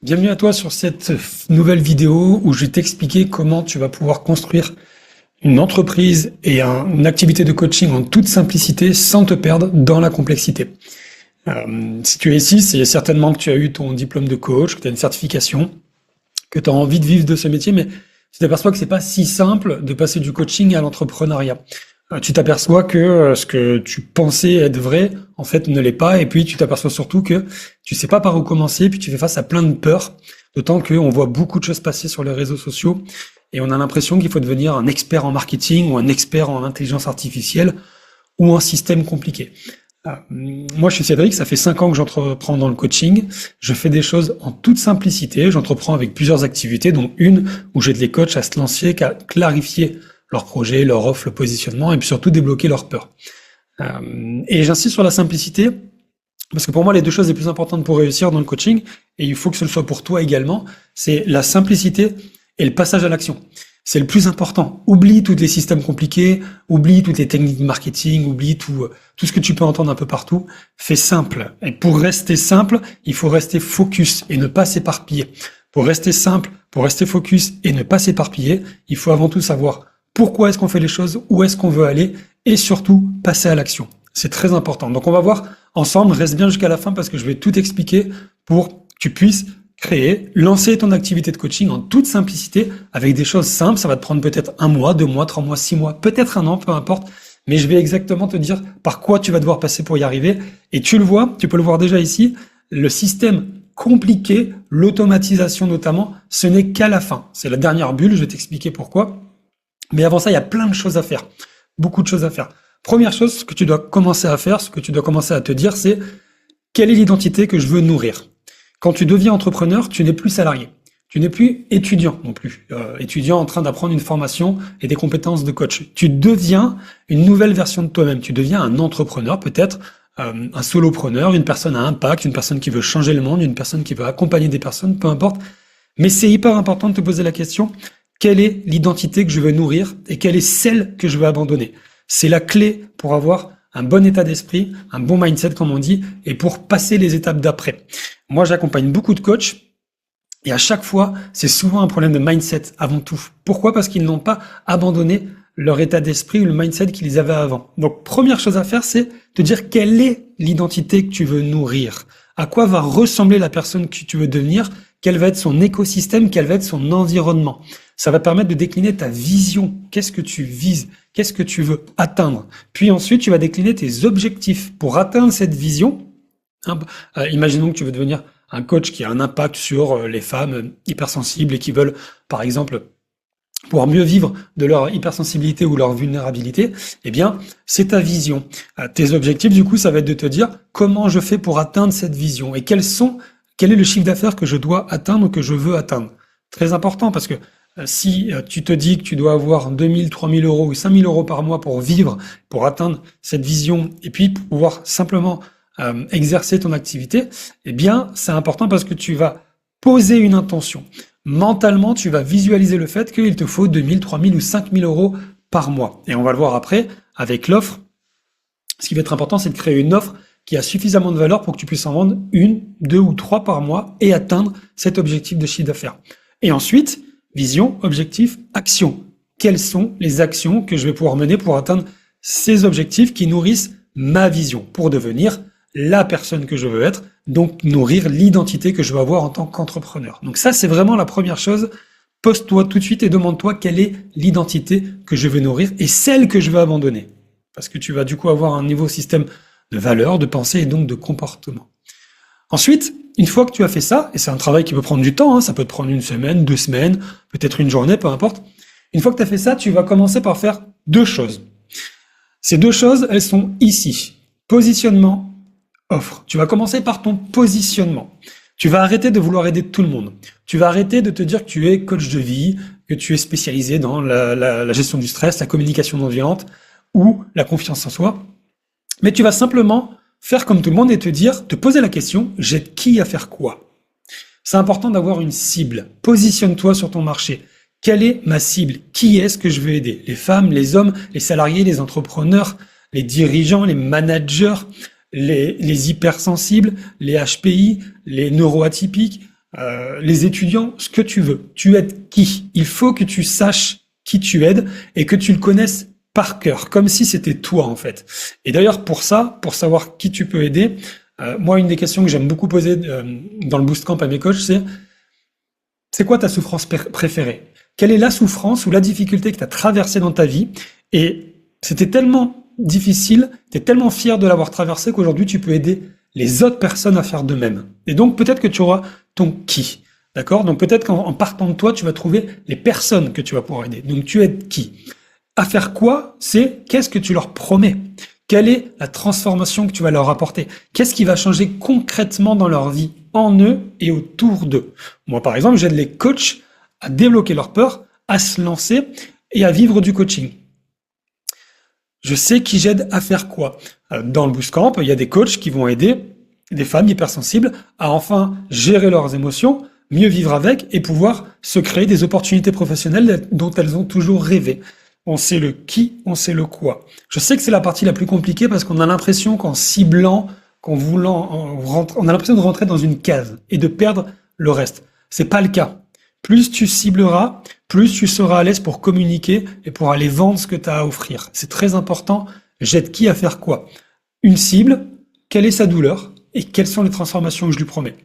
Bienvenue à toi sur cette nouvelle vidéo où je vais t'expliquer comment tu vas pouvoir construire une entreprise et une activité de coaching en toute simplicité sans te perdre dans la complexité. Si tu es ici, c'est certainement que tu as eu ton diplôme de coach, que tu as une certification, que tu as envie de vivre de ce métier, mais tu t'aperçois que c'est pas si simple de passer du coaching à l'entrepreneuriat. Tu t'aperçois que ce que tu pensais être vrai, en fait, ne l'est pas. Et puis, tu t'aperçois surtout que tu sais pas par où commencer. Puis, tu fais face à plein de peurs. D'autant qu'on voit beaucoup de choses passer sur les réseaux sociaux. Et on a l'impression qu'il faut devenir un expert en marketing ou un expert en intelligence artificielle ou en système compliqué. Moi, je suis Cédric. Ça fait 5 ans que j'entreprends dans le coaching. Je fais des choses en toute simplicité. J'entreprends avec plusieurs activités, dont une où j'aide les coachs à se lancer, à clarifier leur projet, leur offre, le positionnement, et puis surtout débloquer leur peur. Et j'insiste sur la simplicité, parce que pour moi, les deux choses les plus importantes pour réussir dans le coaching, et il faut que ce soit pour toi également, c'est la simplicité et le passage à l'action. C'est le plus important. Oublie tous les systèmes compliqués, oublie toutes les techniques de marketing, oublie tout ce que tu peux entendre un peu partout. Fais simple. Et pour rester simple, il faut rester focus et ne pas s'éparpiller. Pour rester simple, pour rester focus et ne pas s'éparpiller, il faut avant tout savoir pourquoi est-ce qu'on fait les choses, où est-ce qu'on veut aller, et surtout passer à l'action. C'est très important. Donc on va voir ensemble, reste bien jusqu'à la fin parce que je vais tout expliquer pour que tu puisses créer, lancer ton activité de coaching en toute simplicité avec des choses simples. Ça va te prendre peut-être 1 mois, 2 mois, 3 mois, 6 mois, peut-être 1 an, peu importe. Mais je vais exactement te dire par quoi tu vas devoir passer pour y arriver. Et tu le vois, tu peux le voir déjà ici, le système compliqué, l'automatisation notamment, ce n'est qu'à la fin. C'est la dernière bulle, je vais t'expliquer pourquoi. Mais avant ça, il y a plein de choses à faire. Beaucoup de choses à faire. Première chose, ce que tu dois commencer à faire, ce que tu dois commencer à te dire, c'est quelle est l'identité que je veux nourrir. Quand tu deviens entrepreneur, tu n'es plus salarié. Tu n'es plus étudiant non plus. Étudiant en train d'apprendre une formation et des compétences de coach. Tu deviens une nouvelle version de toi-même. Tu deviens un entrepreneur, peut-être un solopreneur, une personne à impact, une personne qui veut changer le monde, une personne qui veut accompagner des personnes, peu importe. Mais c'est hyper important de te poser la question, quelle est l'identité que je veux nourrir et quelle est celle que je veux abandonner? C'est la clé pour avoir un bon état d'esprit, un bon mindset comme on dit, et pour passer les étapes d'après. Moi, j'accompagne beaucoup de coachs et à chaque fois, c'est souvent un problème de mindset avant tout. Pourquoi? Parce qu'ils n'ont pas abandonné leur état d'esprit ou le mindset qu'ils avaient avant. Donc, première chose à faire, c'est te dire quelle est l'identité que tu veux nourrir. À quoi va ressembler la personne que tu veux devenir? Quel va être son écosystème? Quel va être son environnement? Ça va te permettre de décliner ta vision. Qu'est-ce que tu vises? Qu'est-ce que tu veux atteindre? Puis ensuite, tu vas décliner tes objectifs pour atteindre cette vision. Imaginons que tu veux devenir un coach qui a un impact sur les femmes hypersensibles et qui veulent, par exemple, pouvoir mieux vivre de leur hypersensibilité ou leur vulnérabilité. Eh bien, c'est ta vision. Tes objectifs, du coup, ça va être de te dire comment je fais pour atteindre cette vision et quel est le chiffre d'affaires que je dois atteindre ou que je veux atteindre. Très important parce que si tu te dis que tu dois avoir 2000, 3000 euros ou 5000 euros par mois pour vivre, pour atteindre cette vision et puis pour pouvoir simplement exercer ton activité, eh bien, c'est important parce que tu vas poser une intention. Mentalement, tu vas visualiser le fait qu'il te faut 2000, 3000 ou 5000 euros par mois. Et on va le voir après avec l'offre. Ce qui va être important, c'est de créer une offre qui a suffisamment de valeur pour que tu puisses en vendre 1, 2 ou 3 par mois et atteindre cet objectif de chiffre d'affaires. Et ensuite, vision, objectif, action. Quelles sont les actions que je vais pouvoir mener pour atteindre ces objectifs qui nourrissent ma vision pour devenir la personne que je veux être, donc nourrir l'identité que je veux avoir en tant qu'entrepreneur. Donc ça, c'est vraiment la première chose. Pose-toi tout de suite et demande-toi quelle est l'identité que je veux nourrir et celle que je veux abandonner. Parce que tu vas du coup avoir un nouveau système de valeurs, de pensée et donc de comportement. Ensuite, une fois que tu as fait ça, et c'est un travail qui peut prendre du temps, ça peut te prendre 1 semaine, 2 semaines, peut-être une journée, peu importe. Une fois que tu as fait ça, tu vas commencer par faire 2 choses. Ces 2 choses, elles sont ici. Positionnement, offre. Tu vas commencer par ton positionnement. Tu vas arrêter de vouloir aider tout le monde. Tu vas arrêter de te dire que tu es coach de vie, que tu es spécialisé dans la gestion du stress, la communication non violente ou la confiance en soi. Mais tu vas simplement faire comme tout le monde et te poser la question, j'aide qui à faire quoi? C'est important d'avoir une cible. Positionne-toi sur ton marché. Quelle est ma cible? Qui est-ce que je veux aider? Les femmes, les hommes, les salariés, les entrepreneurs, les dirigeants, les managers, les hypersensibles, les HPI, les neuroatypiques, les étudiants, ce que tu veux. Tu aides qui? Il faut que tu saches qui tu aides et que tu le connaisses par cœur, comme si c'était toi en fait. Et d'ailleurs pour ça, pour savoir qui tu peux aider, moi une des questions que j'aime beaucoup poser dans le Boost Camp à mes coachs, c'est quoi ta souffrance préférée? Quelle est la souffrance ou la difficulté que tu as traversée dans ta vie? Et c'était tellement difficile, tu es tellement fier de l'avoir traversé qu'aujourd'hui tu peux aider les autres personnes à faire de même. Et donc peut-être que tu auras ton qui. D'accord? Donc peut-être qu'en partant de toi, tu vas trouver les personnes que tu vas pouvoir aider. Donc tu aides qui? À faire quoi? C'est qu'est-ce que tu leur promets? Quelle est la transformation que tu vas leur apporter? Qu'est-ce qui va changer concrètement dans leur vie, en eux et autour d'eux? Moi, par exemple, j'aide les coachs à débloquer leur peur, à se lancer et à vivre du coaching. Je sais qui j'aide à faire quoi. Dans le Boost Camp, il y a des coachs qui vont aider des femmes hypersensibles à enfin gérer leurs émotions, mieux vivre avec et pouvoir se créer des opportunités professionnelles dont elles ont toujours rêvé. On sait le qui, on sait le quoi. Je sais que c'est la partie la plus compliquée parce qu'on a l'impression qu'en ciblant, qu'en voulant, on a l'impression de rentrer dans une case et de perdre le reste. C'est pas le cas. Plus tu cibleras, plus tu seras à l'aise pour communiquer et pour aller vendre ce que tu as à offrir. C'est très important. J'aide qui à faire quoi? Une cible, quelle est sa douleur et quelles sont les transformations que je lui promets.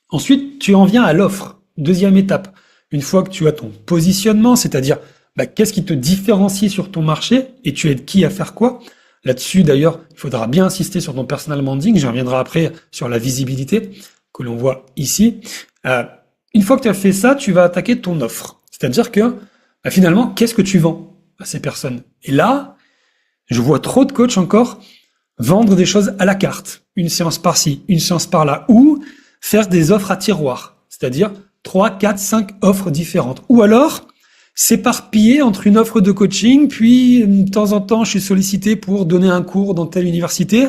Ensuite, tu en viens à l'offre. Deuxième étape. Une fois que tu as ton positionnement, c'est-à-dire qu'est-ce qui te différencie sur ton marché et tu aides qui à faire quoi? Là-dessus, d'ailleurs, il faudra bien insister sur ton personal branding. J'y reviendrai après sur la visibilité que l'on voit ici. Une fois que tu as fait ça, tu vas attaquer ton offre. C'est-à-dire que finalement, qu'est-ce que tu vends à ces personnes? Et là, je vois trop de coachs encore vendre des choses à la carte. Une séance par-ci, une séance par-là. Ou faire des offres à tiroir. C'est-à-dire 3, 4, 5 offres différentes. Ou alors s'éparpiller entre une offre de coaching, puis de temps en temps, je suis sollicité pour donner un cours dans telle université,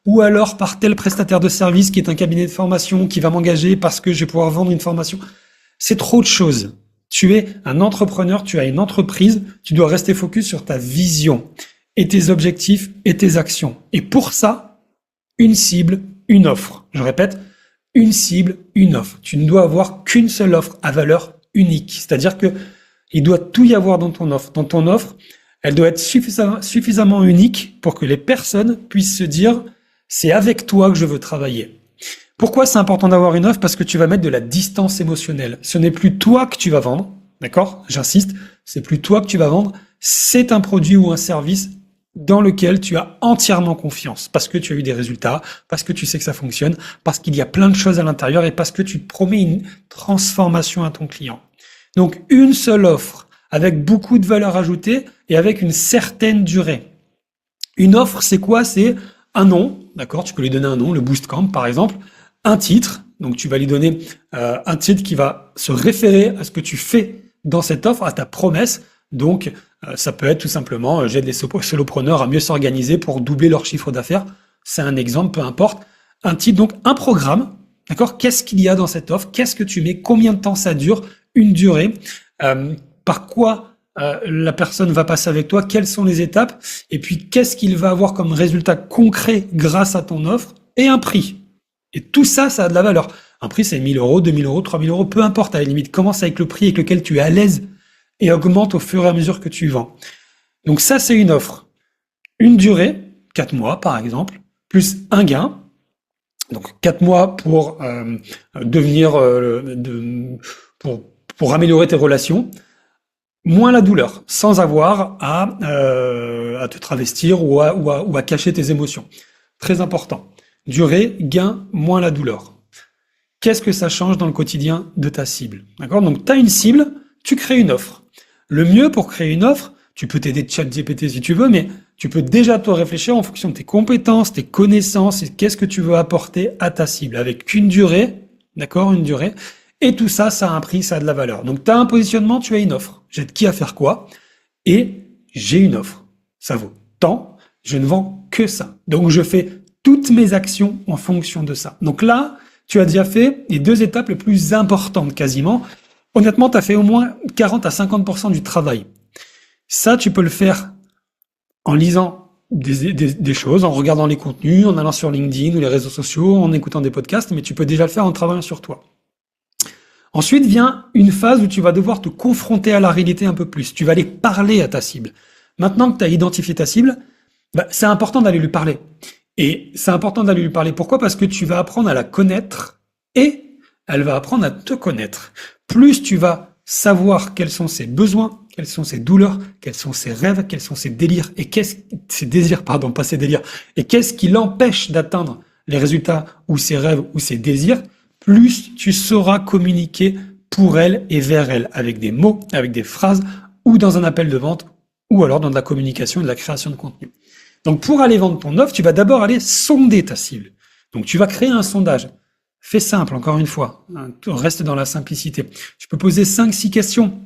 ou alors par tel prestataire de service qui est un cabinet de formation qui va m'engager parce que je vais pouvoir vendre une formation. C'est trop de choses. Tu es un entrepreneur, tu as une entreprise, tu dois rester focus sur ta vision et tes objectifs et tes actions. Et pour ça, une cible, une offre. Je répète, une cible, une offre. Tu ne dois avoir qu'une seule offre à valeur unique. C'est-à-dire que il doit tout y avoir dans ton offre. Dans ton offre, elle doit être suffisamment unique pour que les personnes puissent se dire « c'est avec toi que je veux travailler ». Pourquoi c'est important d'avoir une offre? Parce que tu vas mettre de la distance émotionnelle. Ce n'est plus toi que tu vas vendre, d'accord? J'insiste, c'est plus toi que tu vas vendre, c'est un produit ou un service dans lequel tu as entièrement confiance, parce que tu as eu des résultats, parce que tu sais que ça fonctionne, parce qu'il y a plein de choses à l'intérieur et parce que tu te promets une transformation à ton client. Donc, une seule offre avec beaucoup de valeur ajoutée et avec une certaine durée. Une offre, c'est quoi? C'est un nom, d'accord? Tu peux lui donner un nom, le Boost Camp par exemple, un titre, donc tu vas lui donner un titre qui va se référer à ce que tu fais dans cette offre, à ta promesse. Donc, ça peut être tout simplement, j'aide les solopreneurs à mieux s'organiser pour doubler leur chiffre d'affaires. C'est un exemple, peu importe. Un titre, donc un programme, d'accord? Qu'est-ce qu'il y a dans cette offre? Qu'est-ce que tu mets? Combien de temps ça dure? Une durée, par quoi la personne va passer avec toi, quelles sont les étapes, et puis qu'est-ce qu'il va avoir comme résultat concret grâce à ton offre, et un prix. Et tout ça, ça a de la valeur. Un prix, c'est 1000 euros, 2000 euros, 3000 euros, peu importe, à la limite. Commence avec le prix avec lequel tu es à l'aise et augmente au fur et à mesure que tu vends. Donc ça, c'est une offre. Une durée, 4 mois par exemple, plus un gain. Donc 4 mois pour pour améliorer tes relations, moins la douleur, sans avoir à te travestir ou à cacher tes émotions. Très important. Durée, gain, moins la douleur. Qu'est-ce que ça change dans le quotidien de ta cible? D'accord? Donc, tu as une cible, tu crées une offre. Le mieux pour créer une offre, tu peux t'aider de ChatGPT si tu veux, mais tu peux déjà toi réfléchir en fonction de tes compétences, tes connaissances et qu'est-ce que tu veux apporter à ta cible avec une durée, d'accord? Une durée. Et tout ça, ça a un prix, ça a de la valeur. Donc, tu as un positionnement, tu as une offre. J'aide qui à faire quoi? Et j'ai une offre. Ça vaut tant, je ne vends que ça. Donc, je fais toutes mes actions en fonction de ça. Donc là, tu as déjà fait les 2 étapes les plus importantes quasiment. Honnêtement, tu as fait au moins 40 à 50% du travail. Ça, tu peux le faire en lisant des choses, en regardant les contenus, en allant sur LinkedIn ou les réseaux sociaux, en écoutant des podcasts, mais tu peux déjà le faire en travaillant sur toi. Ensuite vient une phase où tu vas devoir te confronter à la réalité un peu plus. Tu vas aller parler à ta cible. Maintenant que tu as identifié ta cible, c'est important d'aller lui parler. Et c'est important d'aller lui parler. Pourquoi? Parce que tu vas apprendre à la connaître et elle va apprendre à te connaître. Plus tu vas savoir quels sont ses besoins, quelles sont ses douleurs, quels sont ses rêves, quels sont ses délires et ses désirs, pardon, pas ses délires, et qu'est-ce qui l'empêche d'atteindre les résultats ou ses rêves ou ses désirs, plus tu sauras communiquer pour elle et vers elle, avec des mots, avec des phrases, ou dans un appel de vente, ou alors dans de la communication et de la création de contenu. Donc pour aller vendre ton offre, tu vas d'abord aller sonder ta cible. Donc tu vas créer un sondage. Fais simple, encore une fois, reste dans la simplicité. Tu peux poser 5-6 questions.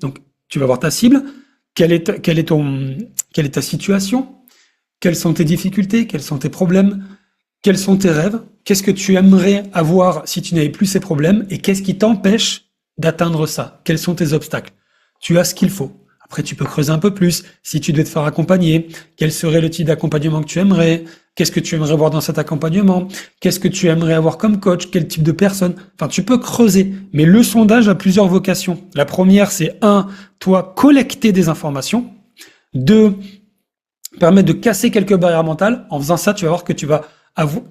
Donc tu vas voir ta cible, quelle est ta situation, quelles sont tes difficultés, quels sont tes problèmes, quels sont tes rêves, qu'est-ce que tu aimerais avoir si tu n'avais plus ces problèmes et qu'est-ce qui t'empêche d'atteindre ça, quels sont tes obstacles. Tu as ce qu'il faut. Après, tu peux creuser un peu plus. Si tu devais te faire accompagner, quel serait le type d'accompagnement que tu aimerais? Qu'est-ce que tu aimerais voir dans cet accompagnement? Qu'est-ce que tu aimerais avoir comme coach? Quel type de personne? Enfin, tu peux creuser. Mais le sondage a plusieurs vocations. La première, c'est 1, toi, collecter des informations. 2, permettre de casser quelques barrières mentales. En faisant ça, tu vas voir que tu vas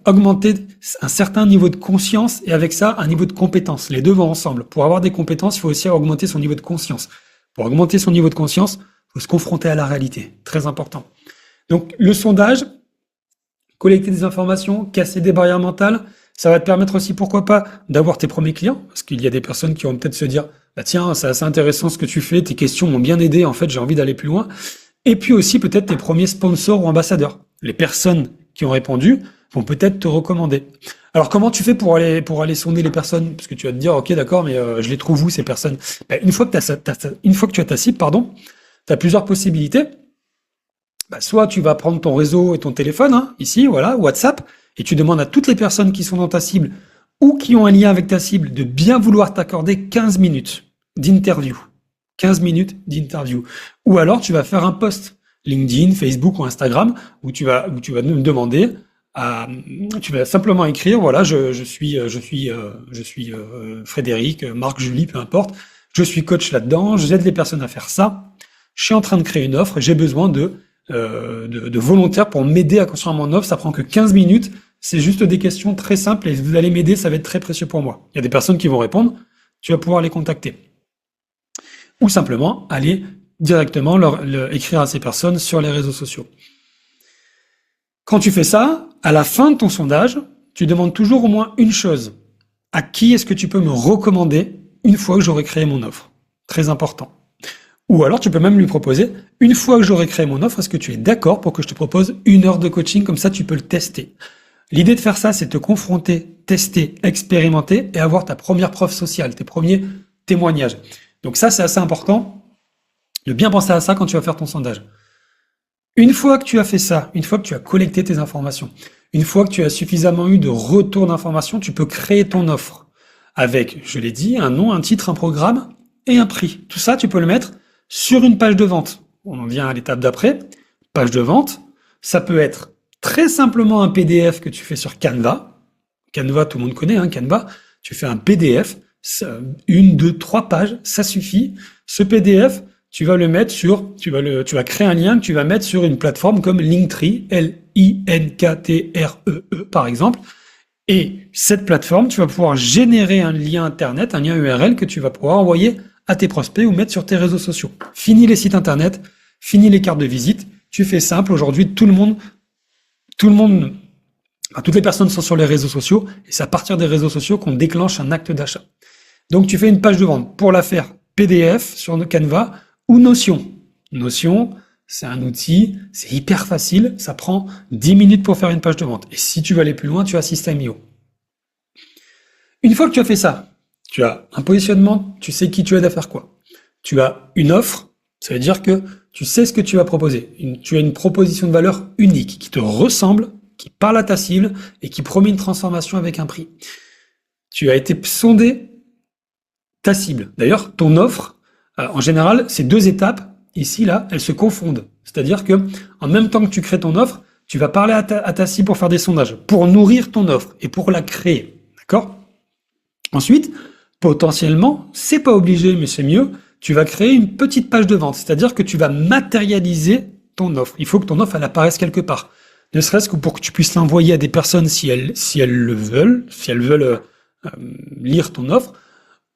augmenter un certain niveau de conscience et avec ça, un niveau de compétence. Les deux vont ensemble. Pour avoir des compétences, il faut aussi augmenter son niveau de conscience. Pour augmenter son niveau de conscience, il faut se confronter à la réalité. Très important. Donc, le sondage, collecter des informations, casser des barrières mentales, ça va te permettre aussi, pourquoi pas, d'avoir tes premiers clients. Parce qu'il y a des personnes qui vont peut-être se dire, tiens, c'est assez intéressant ce que tu fais, tes questions m'ont bien aidé, en fait, j'ai envie d'aller plus loin. Et puis aussi, peut-être, tes premiers sponsors ou ambassadeurs. Les personnes qui ont répondu vont peut-être te recommander. Alors, comment tu fais pour aller sonder les personnes? Parce que tu vas te dire, ok, d'accord, mais je les trouve où, ces personnes? Une fois que tu as ta cible, tu as plusieurs possibilités. Soit tu vas prendre ton réseau et ton téléphone, ici, voilà, WhatsApp, et tu demandes à toutes les personnes qui sont dans ta cible ou qui ont un lien avec ta cible de bien vouloir t'accorder 15 minutes d'interview. 15 minutes d'interview. Ou alors, tu vas faire un post LinkedIn, Facebook ou Instagram où tu vas nous demander tu vas simplement écrire, voilà, je suis Frédéric, Marc, Julie, peu importe. Je suis coach là-dedans, j'aide les personnes à faire ça. Je suis en train de créer une offre, j'ai besoin de volontaires pour m'aider à construire mon offre. Ça prend que 15 minutes. C'est juste des questions très simples et vous allez m'aider, ça va être très précieux pour moi. Il y a des personnes qui vont répondre, tu vas pouvoir les contacter. Ou simplement aller directement écrire à ces personnes sur les réseaux sociaux. Quand tu fais ça, à la fin de ton sondage, tu demandes toujours au moins une chose. À qui est-ce que tu peux me recommander une fois que j'aurai créé mon offre? Très important. Ou alors tu peux même lui proposer, une fois que j'aurai créé mon offre, est-ce que tu es d'accord pour que je te propose 1 heure de coaching? Comme ça, tu peux le tester. L'idée de faire ça, c'est te confronter, tester, expérimenter et avoir ta première preuve sociale, tes premiers témoignages. Donc ça, c'est assez important de bien penser à ça quand tu vas faire ton sondage. Une fois que tu as fait ça, une fois que tu as collecté tes informations, une fois que tu as suffisamment eu de retours d'informations, tu peux créer ton offre avec, je l'ai dit, un nom, un titre, un programme et un prix. Tout ça, tu peux le mettre sur une page de vente. On en vient à l'étape d'après. Page de vente, ça peut être très simplement un PDF que tu fais sur Canva. Canva, tout le monde connaît, Canva. Tu fais un PDF, 1, 2, 3 pages, ça suffit. Ce PDF, tu vas le mettre tu vas créer un lien que tu vas mettre sur une plateforme comme Linktree, Linkttree, par exemple. Et cette plateforme, tu vas pouvoir générer un lien internet, un lien URL que tu vas pouvoir envoyer à tes prospects ou mettre sur tes réseaux sociaux. Fini les sites internet, fini les cartes de visite. Tu fais simple. Aujourd'hui, toutes les personnes sont sur les réseaux sociaux et c'est à partir des réseaux sociaux qu'on déclenche un acte d'achat. Donc, tu fais une page de vente. Pour la faire, PDF sur Canva ou Notion. Notion, c'est un outil, c'est hyper facile, ça prend 10 minutes pour faire une page de vente. Et si tu veux aller plus loin, tu as System.io. Une fois que tu as fait ça, tu as un positionnement, tu sais qui tu aides à faire quoi. Tu as une offre, ça veut dire que tu sais ce que tu vas proposer. Tu as une proposition de valeur unique, qui te ressemble, qui parle à ta cible et qui promet une transformation avec un prix. Tu as été sondé ta cible. D'ailleurs, ton offre, en général, ces 2 étapes, ici, là, elles se confondent. C'est-à-dire que, en même temps que tu crées ton offre, tu vas parler à ta cible pour faire des sondages, pour nourrir ton offre et pour la créer. D'accord? Ensuite, Potentiellement, c'est pas obligé, mais c'est mieux, tu vas créer une petite page de vente, c'est-à-dire que tu vas matérialiser ton offre. Il faut que ton offre, elle apparaisse quelque part. Ne serait-ce que pour que tu puisses l'envoyer à des personnes si elles le veulent, si elles veulent lire ton offre,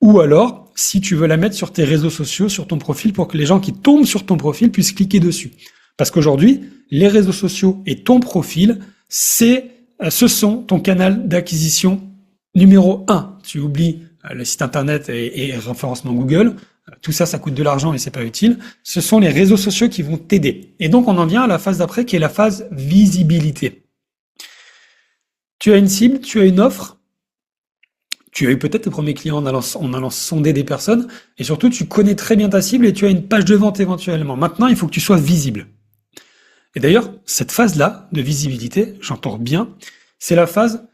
ou alors si tu veux la mettre sur tes réseaux sociaux, sur ton profil, pour que les gens qui tombent sur ton profil puissent cliquer dessus. Parce qu'aujourd'hui, les réseaux sociaux et ton profil, ce sont ton canal d'acquisition numéro 1. Tu oublies le site internet et référencement Google, tout ça, ça coûte de l'argent et c'est pas utile. Ce sont les réseaux sociaux qui vont t'aider. Et donc, on en vient à la phase d'après qui est la phase visibilité. Tu as une cible, tu as une offre, tu as eu peut-être tes premiers clients en allant sonder des personnes, et surtout, tu connais très bien ta cible et tu as une page de vente éventuellement. Maintenant, il faut que tu sois visible. Et d'ailleurs, cette phase-là de visibilité, j'entends bien, c'est la phase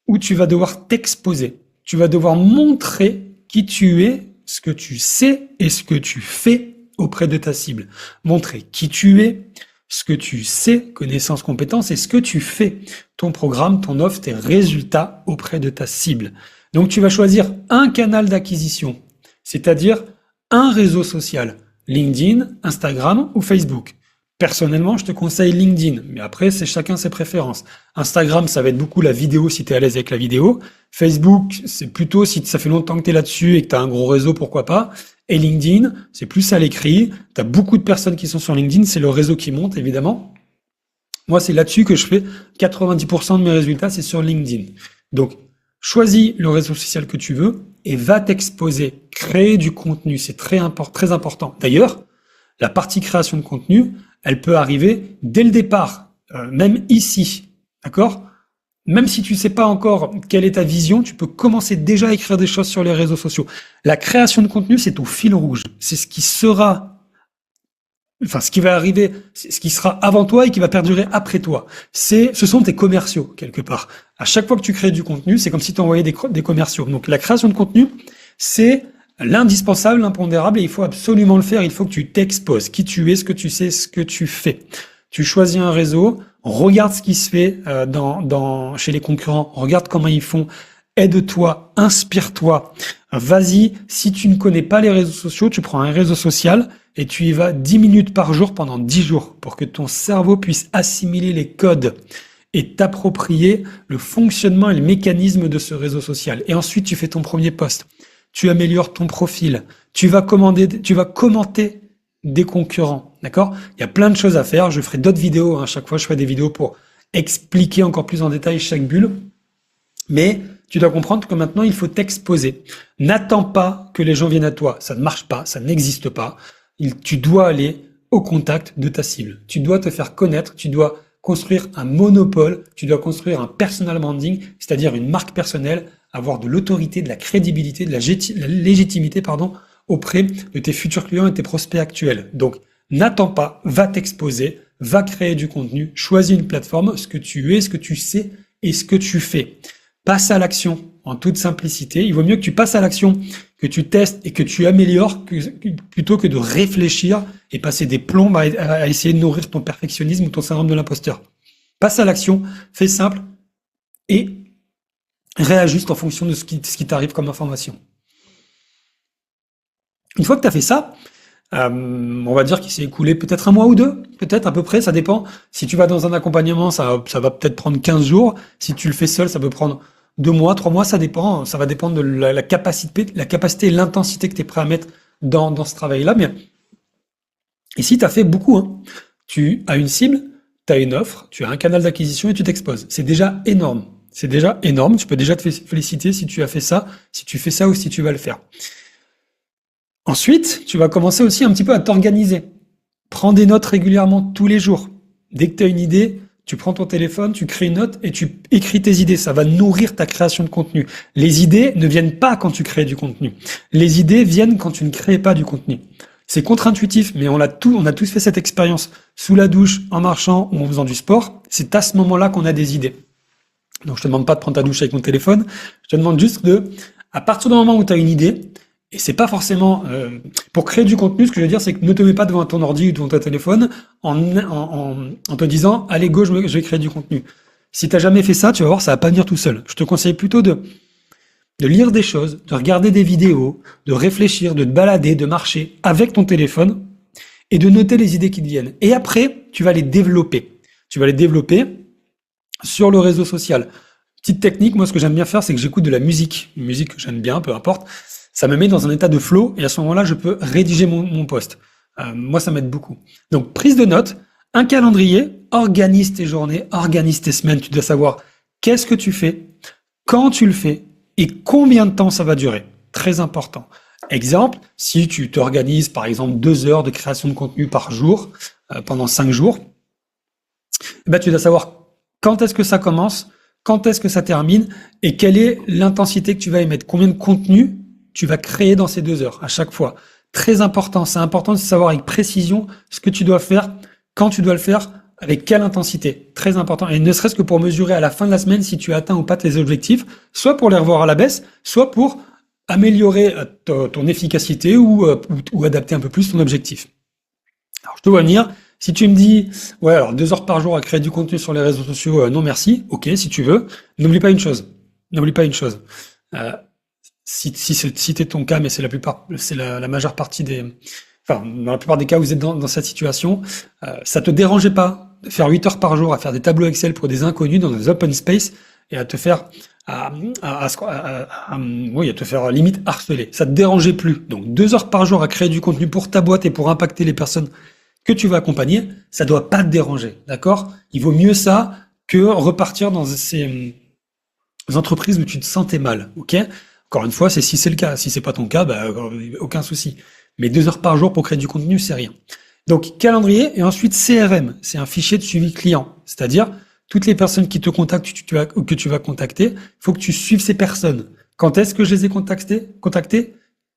où tu vas devoir t'exposer. Tu vas devoir montrer qui tu es, ce que tu sais et ce que tu fais auprès de ta cible. Montrer qui tu es, ce que tu sais, connaissances, compétences, et ce que tu fais. Ton programme, ton offre, tes résultats auprès de ta cible. Donc tu vas choisir un canal d'acquisition, c'est-à-dire un réseau social, LinkedIn, Instagram ou Facebook. Personnellement, je te conseille LinkedIn, mais après, c'est chacun ses préférences. Instagram, ça va être beaucoup la vidéo si tu es à l'aise avec la vidéo. Facebook, c'est plutôt si ça fait longtemps que tu es là-dessus et que tu as un gros réseau, pourquoi pas. Et LinkedIn, c'est plus à l'écrit. Tu as beaucoup de personnes qui sont sur LinkedIn, c'est le réseau qui monte, évidemment. Moi, c'est là-dessus que je fais 90% de mes résultats, c'est sur LinkedIn. Donc, choisis le réseau social que tu veux et va t'exposer. Créer du contenu, c'est très important. D'ailleurs, la partie création de contenu, elle peut arriver dès le départ, même ici, d'accord? Même si tu sais pas encore quelle est ta vision, tu peux commencer déjà à écrire des choses sur les réseaux sociaux. La création de contenu, c'est au fil rouge. C'est ce qui sera, ce qui va arriver, ce qui sera avant toi et qui va perdurer après toi. Ce sont tes commerciaux, quelque part. À chaque fois que tu crées du contenu, c'est comme si tu envoyais des commerciaux. Donc, la création de contenu, c'est l'indispensable, l'impondérable, et il faut absolument le faire. Il faut que tu t'exposes, qui tu es, ce que tu sais, ce que tu fais. Tu choisis un réseau, regarde ce qui se fait chez les concurrents, regarde comment ils font, aide-toi, inspire-toi. Vas-y, si tu ne connais pas les réseaux sociaux, tu prends un réseau social et tu y vas 10 minutes par jour pendant 10 jours pour que ton cerveau puisse assimiler les codes et t'approprier le fonctionnement et le mécanisme de ce réseau social. Et ensuite, tu fais ton premier post. Tu améliores ton profil, tu vas commenter des concurrents, d'accord? Il y a plein de choses à faire, je ferai d'autres vidéos, à chaque fois je ferai des vidéos pour expliquer encore plus en détail chaque bulle, mais tu dois comprendre que maintenant il faut t'exposer. N'attends pas que les gens viennent à toi, ça ne marche pas, ça n'existe pas, tu dois aller au contact de ta cible, tu dois te faire connaître, tu dois construire un monopole, tu dois construire un personal branding, c'est-à-dire une marque personnelle, avoir de l'autorité, de la crédibilité, de la légitimité, auprès de tes futurs clients et tes prospects actuels. Donc, n'attends pas, va t'exposer, va créer du contenu, choisis une plateforme, ce que tu es, ce que tu sais et ce que tu fais. Passe à l'action en toute simplicité. Il vaut mieux que tu passes à l'action, que tu testes et que tu améliores plutôt que de réfléchir et passer des plombes à essayer de nourrir ton perfectionnisme ou ton syndrome de l'imposteur. Passe à l'action, fais simple et réajuste en fonction de ce qui t'arrive comme information. Une fois que tu as fait ça, on va dire qu'il s'est écoulé peut-être un mois ou deux, peut-être à peu près, ça dépend. Si tu vas dans un accompagnement, ça va peut-être prendre 15 jours. Si tu le fais seul, ça peut prendre 2 mois, 3 mois, ça dépend. Ça va dépendre de la capacité et l'intensité que tu es prêt à mettre dans ce travail-là. Mais ici, tu as fait beaucoup. Tu as une cible, tu as une offre, tu as un canal d'acquisition et tu t'exposes. C'est déjà énorme. C'est déjà énorme. Tu peux déjà te féliciter si tu as fait ça, si tu fais ça ou si tu vas le faire. Ensuite, tu vas commencer aussi un petit peu à t'organiser. Prends des notes régulièrement tous les jours. Dès que tu as une idée, tu prends ton téléphone, tu crées une note et tu écris tes idées. Ça va nourrir ta création de contenu. Les idées ne viennent pas quand tu crées du contenu. Les idées viennent quand tu ne crées pas du contenu. C'est contre-intuitif, mais on a tous fait cette expérience. Sous la douche, en marchant ou en faisant du sport, c'est à ce moment-là qu'on a des idées. Donc je te demande pas de prendre ta douche avec mon téléphone. Je te demande juste à partir du moment où tu as une idée, et c'est pas forcément pour créer du contenu, ce que je veux dire, c'est que ne te mets pas devant ton ordi ou devant ton téléphone en te disant allez go, je vais créer du contenu. Si t'as jamais fait ça, tu vas voir, ça va pas venir tout seul. Je te conseille plutôt de de lire des choses, de regarder des vidéos, de réfléchir, de te balader, de marcher avec ton téléphone et de noter les idées qui te viennent. Et après, tu vas les développer. Tu vas les développer sur le réseau social. Petite technique, moi ce que j'aime bien faire, c'est que j'écoute de la musique. Une musique que j'aime bien, peu importe. Ça me met dans un état de flow et à ce moment-là, je peux rédiger mon post. Moi, ça m'aide beaucoup. Donc, prise de notes, un calendrier, organise tes journées, organise tes semaines. Tu dois savoir qu'est-ce que tu fais, quand tu le fais et combien de temps ça va durer. Très important. Exemple, si tu t'organises par exemple 2 heures de création de contenu par jour pendant 5 jours, ben, tu dois savoir quand est-ce que ça commence, quand est-ce que ça termine et quelle est l'intensité que tu vas y mettre, combien de contenu tu vas créer dans ces 2 heures à chaque fois. Très important, c'est important de savoir avec précision ce que tu dois faire, quand tu dois le faire, avec quelle intensité. Très important. Et ne serait-ce que pour mesurer à la fin de la semaine si tu as atteint ou pas tes objectifs, soit pour les revoir à la baisse, soit pour améliorer ton efficacité ou adapter un peu plus ton objectif. Alors, je te vois venir. Si tu me dis, ouais, alors 2 heures par jour à créer du contenu sur les réseaux sociaux, non merci. Ok, si tu veux. N'oublie pas une chose. N'oublie pas une chose. Si c'est ton cas, mais c'est la majeure partie enfin, dans la plupart des cas, vous êtes dans cette situation, ça te dérangeait pas de faire 8 heures par jour à faire des tableaux Excel pour des inconnus dans des open space et à te faire, oui, à te faire limite harceler. Ça te dérangeait plus. Donc, 2 heures par jour à créer du contenu pour ta boîte et pour impacter les personnes que tu vas accompagner, ça doit pas te déranger. D'accord? Il vaut mieux ça que repartir dans ces entreprises où tu te sentais mal. Ok? Encore une fois, c'est si c'est le cas. Si c'est pas ton cas, bah, aucun souci. Mais 2 heures par jour pour créer du contenu, c'est rien. Donc, calendrier et ensuite CRM. C'est un fichier de suivi client. C'est-à-dire, toutes les personnes qui te contactent ou que tu vas contacter, il faut que tu suives ces personnes. Quand est-ce que je les ai contactées?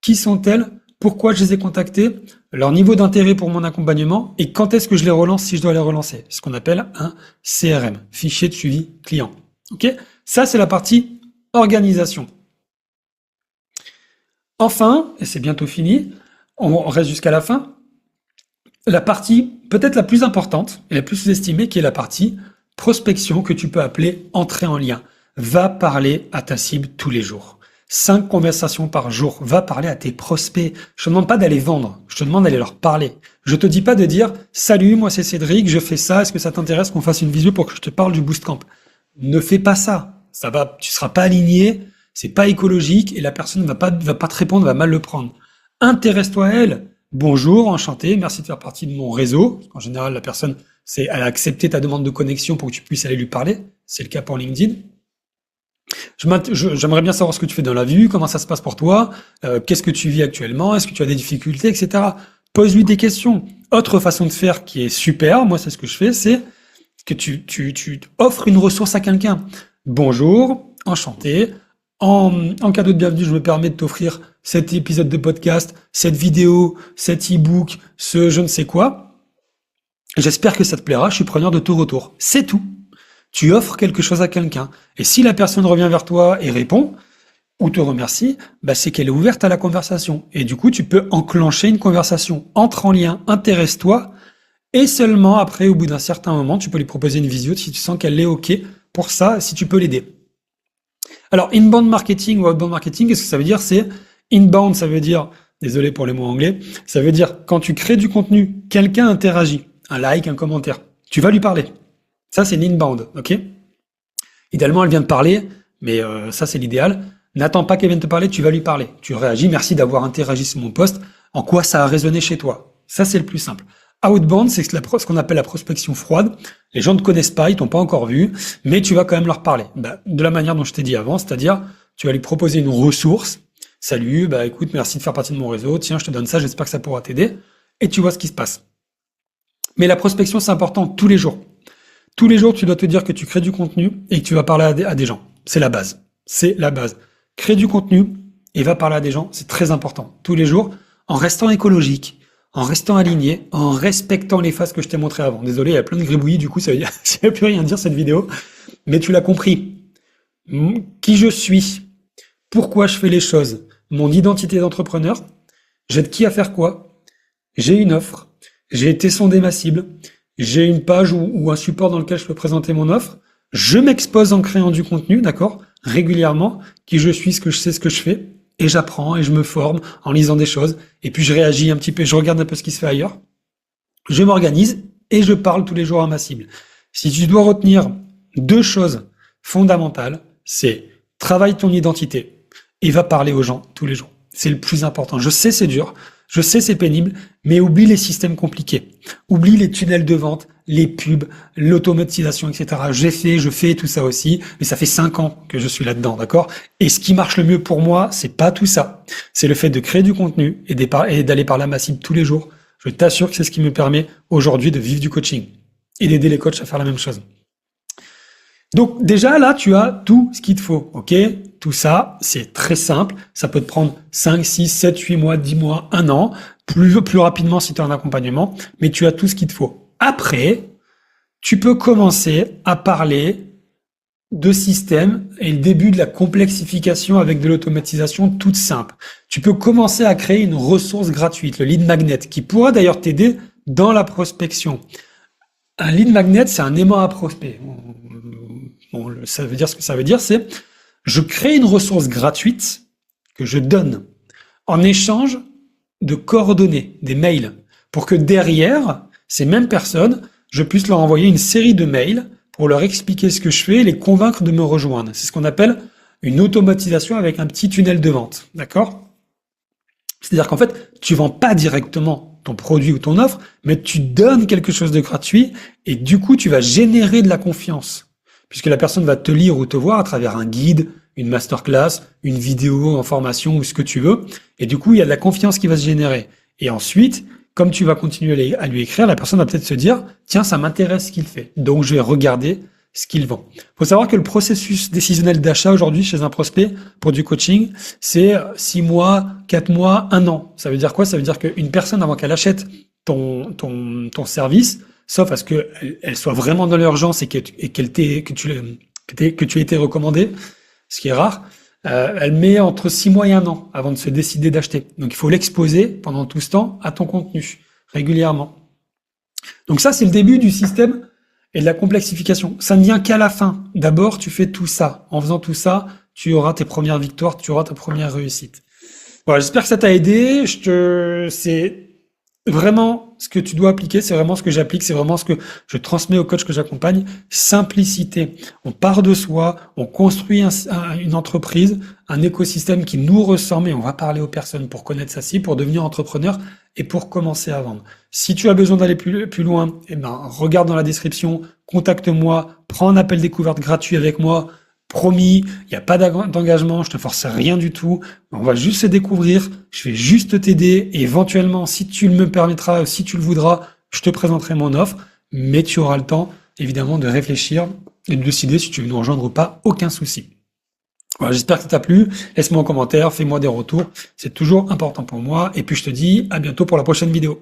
Qui sont-elles? Pourquoi je les ai contactées? Leur niveau d'intérêt pour mon accompagnement et quand est-ce que je les relance si je dois les relancer. C'est ce qu'on appelle un CRM, fichier de suivi client. Ok? Ça, c'est la partie organisation. Enfin, et c'est bientôt fini, on reste jusqu'à la fin, la partie peut-être la plus importante et la plus sous-estimée qui est la partie prospection que tu peux appeler entrée en lien. Va parler à ta cible tous les jours. 5 conversations par jour. Va parler à tes prospects. Je te demande pas d'aller vendre. Je te demande d'aller leur parler. Je te dis pas de dire salut, moi c'est Cédric, je fais ça. Est-ce que ça t'intéresse qu'on fasse une visio pour que je te parle du Boostcamp? Ne fais pas ça. Tu seras pas aligné. C'est pas écologique et la personne va pas te répondre, va mal le prendre. Intéresse-toi à elle. Bonjour, enchanté, merci de faire partie de mon réseau. En général, la personne, elle a accepté ta demande de connexion pour que tu puisses aller lui parler. C'est le cas pour LinkedIn. J'aimerais bien savoir ce que tu fais dans la vie, comment ça se passe pour toi, qu'est-ce que tu vis actuellement, est-ce que tu as des difficultés, etc. Pose-lui des questions. Autre façon de faire qui est super, moi c'est ce que je fais, c'est que tu offres une ressource à quelqu'un. Bonjour, enchanté. En cadeau de bienvenue, je me permets de t'offrir cet épisode de podcast, cette vidéo, cet e-book, ce je ne sais quoi. J'espère que ça te plaira, je suis preneur de tout retour. C'est tout. Tu offres quelque chose à quelqu'un. Et si la personne revient vers toi et répond, ou te remercie, bah c'est qu'elle est ouverte à la conversation. Et du coup, tu peux enclencher une conversation. Entre en lien, intéresse-toi. Et seulement après, au bout d'un certain moment, tu peux lui proposer une visio si tu sens qu'elle est OK pour ça, si tu peux l'aider. Alors, inbound marketing ou outbound marketing, qu'est-ce que ça veut dire? C'est inbound, ça veut dire, désolé pour les mots anglais, ça veut dire quand tu crées du contenu, quelqu'un interagit, un like, un commentaire, tu vas lui parler. Ça, c'est l'inbound, ok? Idéalement, elle vient de parler, mais ça, c'est l'idéal. N'attends pas qu'elle vienne te parler, tu vas lui parler. Tu réagis, merci d'avoir interagi sur mon post. En quoi ça a résonné chez toi? Ça, c'est le plus simple. Outbound, c'est ce qu'on appelle la prospection froide. Les gens ne te connaissent pas, ils t'ont pas encore vu, mais tu vas quand même leur parler. De la manière dont je t'ai dit avant, c'est-à-dire, tu vas lui proposer une ressource. Salut, écoute, merci de faire partie de mon réseau. Tiens, je te donne ça, j'espère que ça pourra t'aider. Et tu vois ce qui se passe. Mais la prospection, c'est important tous les jours. Tous les jours, tu dois te dire que tu crées du contenu et que tu vas parler à des gens. C'est la base. C'est la base. Crée du contenu et va parler à des gens, c'est très important. Tous les jours, en restant écologique, en restant aligné, en respectant les phases que je t'ai montrées avant. Désolé, il y a plein de gribouillis, du coup, ça veut plus rien dire cette vidéo. Mais tu l'as compris. Qui je suis, pourquoi je fais les choses, mon identité d'entrepreneur, j'aide qui à faire quoi, j'ai une offre, j'ai été sonder ma cible, j'ai une page ou un support dans lequel je peux présenter mon offre, Je m'expose en créant du contenu, d'accord, régulièrement, qui je suis, ce que je sais, ce que je fais, et j'apprends et je me forme en lisant des choses, et puis je réagis un petit peu, je regarde un peu ce qui se fait ailleurs, je m'organise et je parle tous les jours à ma cible. Si tu dois retenir deux choses fondamentales, c'est travaille ton identité et va parler aux gens tous les jours. C'est le plus important. Je sais c'est dur, je sais c'est pénible, mais oublie les systèmes compliqués. Oublie les tunnels de vente, les pubs, l'automatisation, etc. Je fais tout ça aussi, mais ça fait 5 ans que je suis là-dedans, d'accord? Et ce qui marche le mieux pour moi, c'est pas tout ça. C'est le fait de créer du contenu et d'aller parler à ma cible tous les jours. Je t'assure que c'est ce qui me permet aujourd'hui de vivre du coaching et d'aider les coachs à faire la même chose. Donc déjà là, tu as tout ce qu'il te faut, ok? Tout ça, c'est très simple. Ça peut te prendre 5, 6, 7, 8 mois, 10 mois, 1 an, plus rapidement si tu es en accompagnement, mais tu as tout ce qu'il te faut. Après, tu peux commencer à parler de systèmes et le début de la complexification avec de l'automatisation toute simple. Tu peux commencer à créer une ressource gratuite, le lead magnet, qui pourra d'ailleurs t'aider dans la prospection. Un lead magnet, c'est un aimant à prospect. Bon, ça veut dire ce que ça veut dire, c'est je crée une ressource gratuite que je donne en échange de coordonnées, des mails, pour que derrière, ces mêmes personnes, je puisse leur envoyer une série de mails pour leur expliquer ce que je fais et les convaincre de me rejoindre. C'est ce qu'on appelle une automatisation avec un petit tunnel de vente. D'accord? C'est-à-dire qu'en fait, tu vends pas directement ton produit ou ton offre, mais tu donnes quelque chose de gratuit et du coup, tu vas générer de la confiance. Puisque la personne va te lire ou te voir à travers un guide, une masterclass, une vidéo en formation ou ce que tu veux. Et du coup, il y a de la confiance qui va se générer. Et ensuite, comme tu vas continuer à lui écrire, la personne va peut-être se dire, tiens, ça m'intéresse ce qu'il fait. Donc, je vais regarder ce qu'il vend. Il faut savoir que le processus décisionnel d'achat aujourd'hui chez un prospect pour du coaching, c'est 6 mois, 4 mois, 1 an. Ça veut dire quoi? Ça veut dire qu'une personne, avant qu'elle achète ton service, sauf à ce qu'elle soit vraiment dans l'urgence et que tu aies été recommandé, ce qui est rare, elle met entre 6 mois et 1 an avant de se décider d'acheter. Donc il faut l'exposer pendant tout ce temps à ton contenu, régulièrement. Donc ça, c'est le début du système et de la complexification. Ça ne vient qu'à la fin. D'abord, tu fais tout ça. En faisant tout ça, tu auras tes premières victoires, tu auras ta première réussite. Voilà, j'espère que ça t'a aidé. C'est vraiment ce que tu dois appliquer, c'est vraiment ce que j'applique, c'est vraiment ce que je transmets aux coachs que j'accompagne. Simplicité. On part de soi, on construit une entreprise, un écosystème qui nous ressemble et on va parler aux personnes pour connaître sa cible, pour devenir entrepreneur et pour commencer à vendre. Si tu as besoin d'aller plus loin, eh ben, regarde dans la description, contacte-moi, prends un appel découverte gratuit avec moi. Promis, il n'y a pas d'engagement, je te force rien du tout. On va juste se découvrir, je vais juste t'aider. Et éventuellement, si tu me permettras, si tu le voudras, je te présenterai mon offre. Mais tu auras le temps, évidemment, de réfléchir et de décider si tu veux nous rejoindre ou pas. Aucun souci. Voilà, j'espère que ça t'a plu. Laisse-moi un commentaire, fais-moi des retours. C'est toujours important pour moi. Et puis, je te dis à bientôt pour la prochaine vidéo.